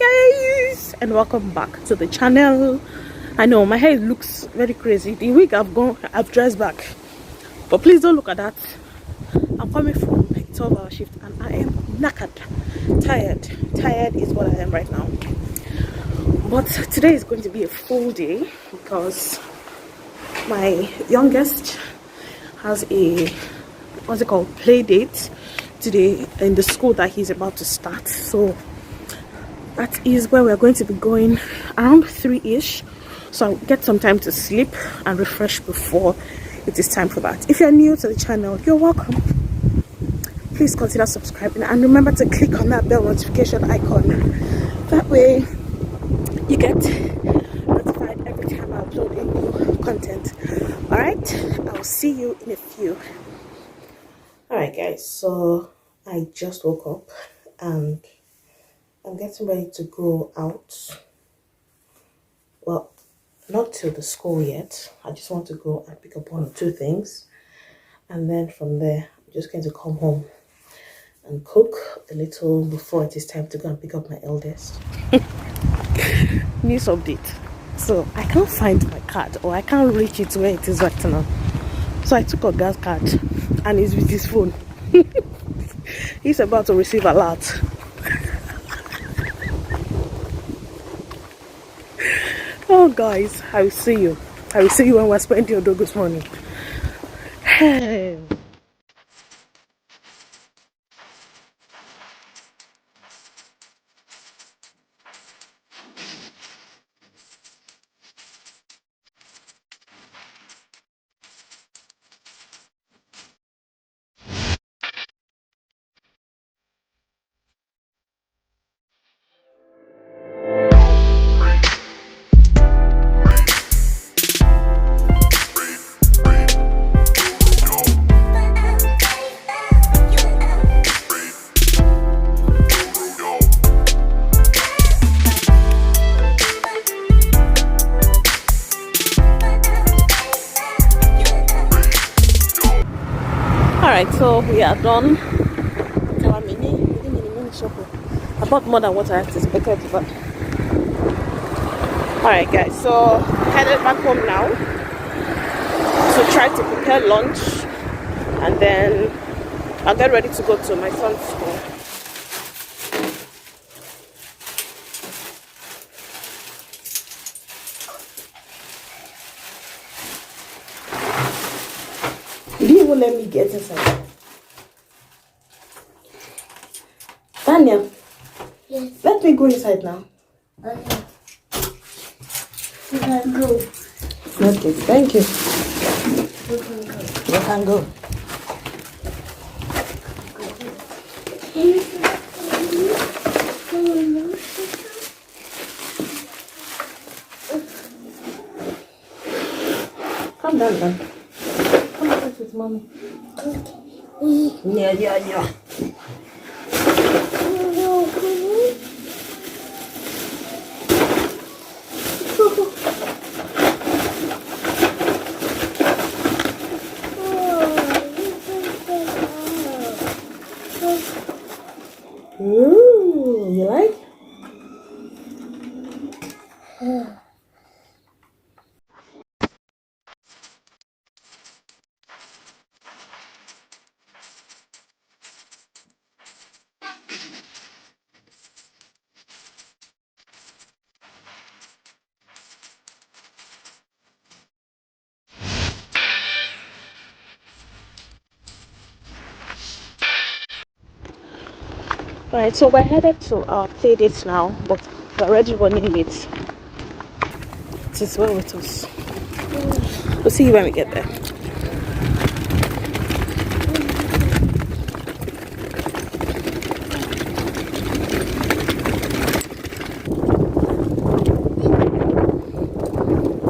guys, and welcome back to the channel. I know my hair looks very crazy. The week I've dressed back, but please don't look at that. I'm coming from a 12-hour shift and I am knackered, tired is what I am right now. But today is going to be a full day because my youngest has a play date today in the school that he's about to start. So that is where we're going to be going around 3ish, so I'll get some time to sleep and refresh before it is time for that. If you're new to the channel, you're welcome. Please consider subscribing and remember to click on that bell notification icon. That way you get notified every time I upload a new content. All right, I'll see you in a few. All right guys, so I just woke up and I'm getting ready to go out. Well, not to the school yet. I just want to go and pick up one or two things, and then from there I'm just going to come home and cook a little before it is time to go and pick up my eldest. News update. So I can't find my card, or I can't reach it where it is right now. So I took a gas card and he's with his phone. He's about to receive a lot. Oh guys, I will see you when we're spending your dog this morning. Alright, so we are done. I bought more than what I anticipated, but alright guys, so headed back home now to try to prepare lunch, and then I'll get ready to go to my son's school. You didn't even let me get inside. Daniel, yes. Let me go inside now. Okay. You can go. Okay, thank you. You can go. You can go. Come down, then. Come with mommy. Yeah. Ooh, you like? Right, so we're headed to our play dates now, but we're already running late. Just well with us. We'll see you when we get there.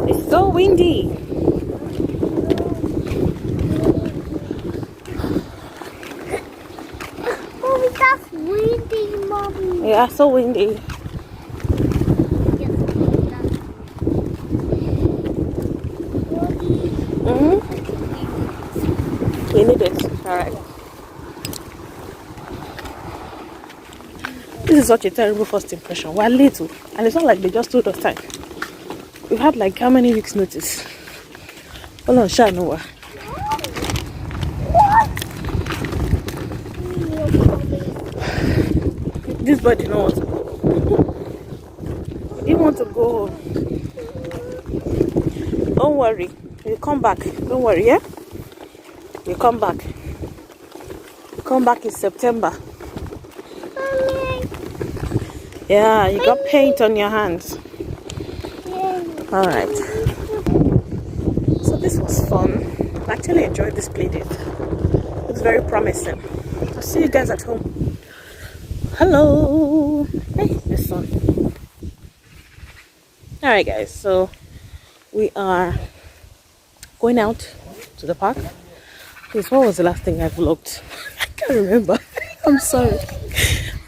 It's so windy. That's windy, Mommy. Yeah, so windy. We need it. Alright. This is such a terrible first impression. We're late, oh, and it's not like they just told us time. We've had like how many weeks notice? Hold on, Sha, no. This body don't want to go. He didn't want to go home. Don't worry. We'll come back. Don't worry, yeah? We'll come back. We'll come back in September. Yeah, you got paint on your hands. Alright. So this was fun. I actually enjoyed this play date. It's very promising. I'll see you guys at home. Hello. Hey, this one. Alright guys, so we are going out to the park. Because what was the last thing I vlogged? I can't remember. I'm sorry.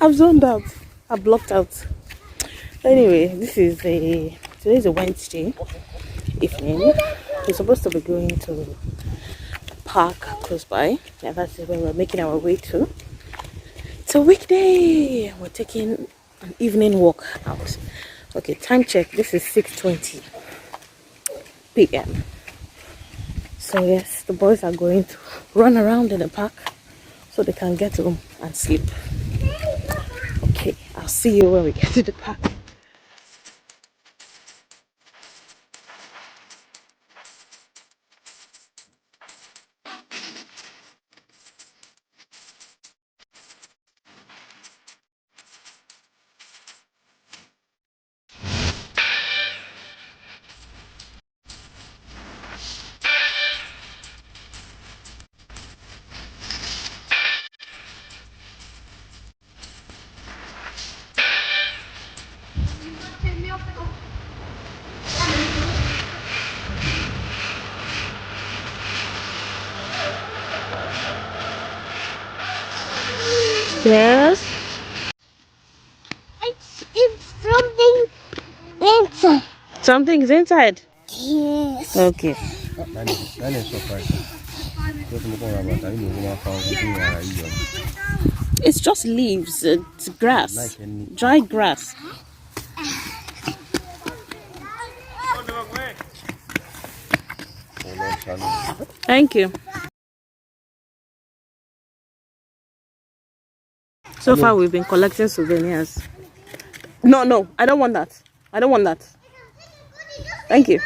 I've zoned out. I blocked out. Anyway, today's a Wednesday evening. We're supposed to be going to the park close by. And that's where we're making our way to. It's a weekday. We're taking an evening walk out. Okay, time check. This is 6:20 p.m. So yes, the boys are going to run around in the park so they can get home and sleep. Okay, I'll see you when we get to the park. Yes. It's something inside. Something's inside. Yes. Okay. It's just leaves. It's grass. Dry grass. Thank you. So far we've been collecting souvenirs. No, I don't want that. I don't want that. Thank you.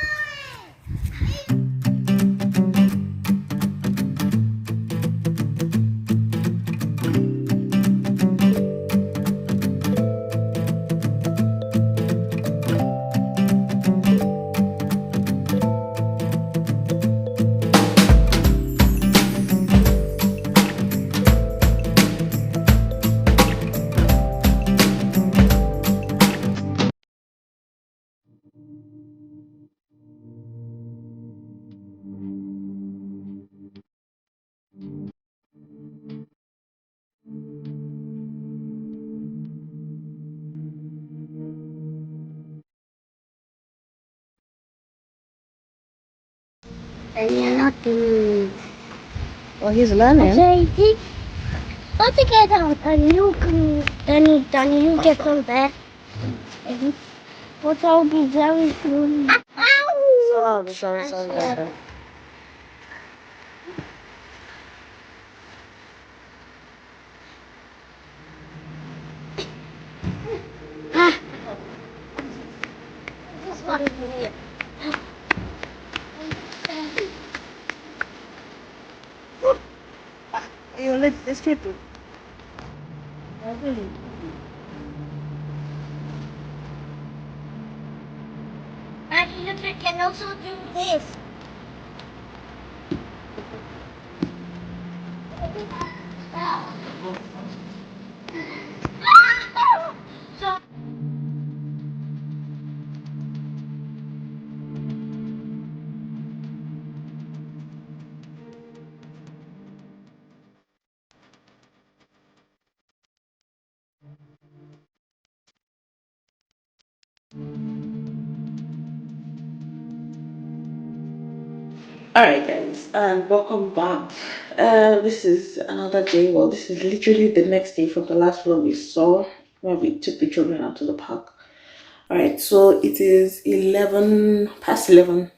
And you're not doing. Oh, he's learning. Okay, let's get out and you can then you get some back. But I'll be very soon. Oh, sorry. Let's keep it. And you can also do this. So Alright guys, and welcome back. This is another day. Well, this is literally the next day from the last one we saw. where we took the children out to the park. All right, so it is 11 past 11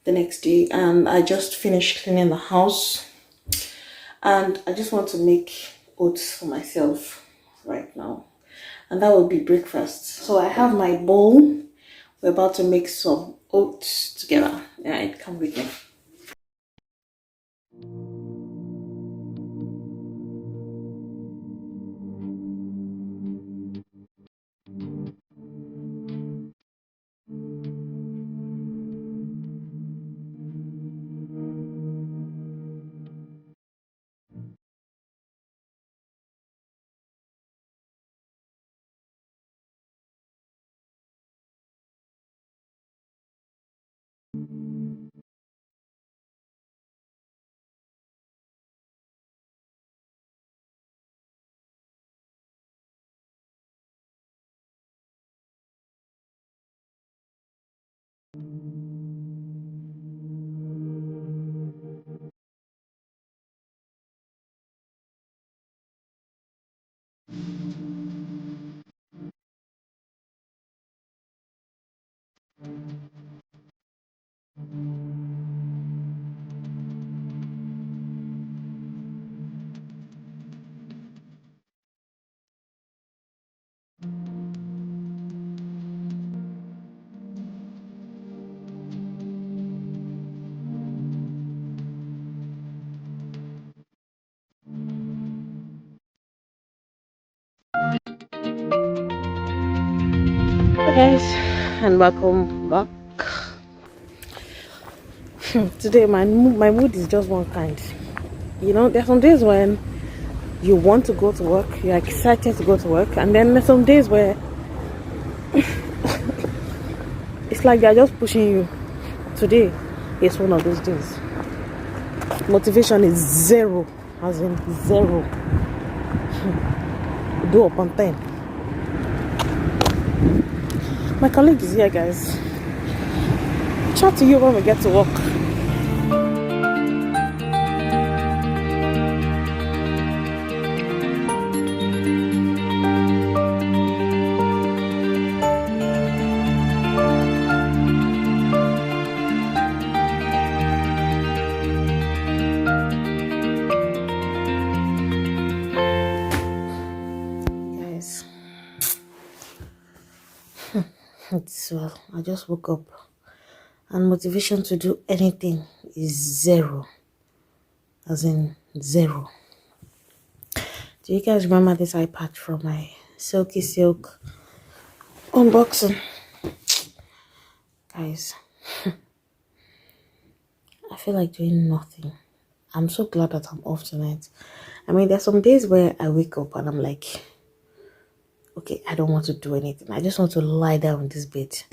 the next day, and I just finished cleaning the house, and I just want to make oats for myself right now, and that will be breakfast. So I have my bowl. We're about to make some oats together. Yeah, come with me. Hey guys, and welcome back. Today my mood is just one kind. You know, there's some days when you want to go to work, you're excited to go to work, and then there's some days where it's like they're just pushing you. Today is one of those days. Motivation is zero, as in zero. Do upon 10. My colleague is here, guys. Chat to you when we get to work. Well, I just woke up and motivation to do anything is zero, as in zero. Do you guys remember this iPad from my Silky Silk unboxing? Guys, I feel like doing nothing. I'm so glad that I'm off tonight. I mean, there's some days where I wake up and I'm like, okay, I don't want to do anything. I just want to lie down in this bed.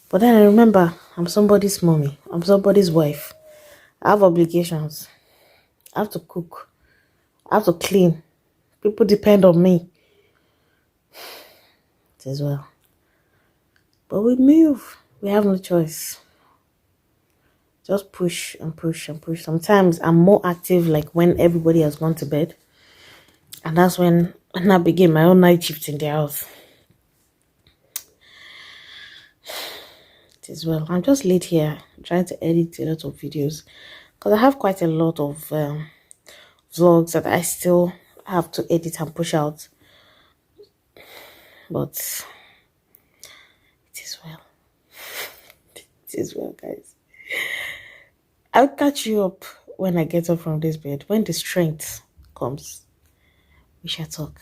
But then I remember I'm somebody's mommy. I'm somebody's wife. I have obligations. I have to cook. I have to clean. People depend on me. It as well. But we move. We have no choice. Just push and push and push. Sometimes I'm more active like when everybody has gone to bed. And that's when I begin my own night shift in the house. It as well. I'm just late here trying to edit a lot of videos. Because I have quite a lot of vlogs that I still have to edit and push out. But it is well. It is well, guys. I'll catch you up when I get up from this bed. When the strength comes, we shall talk.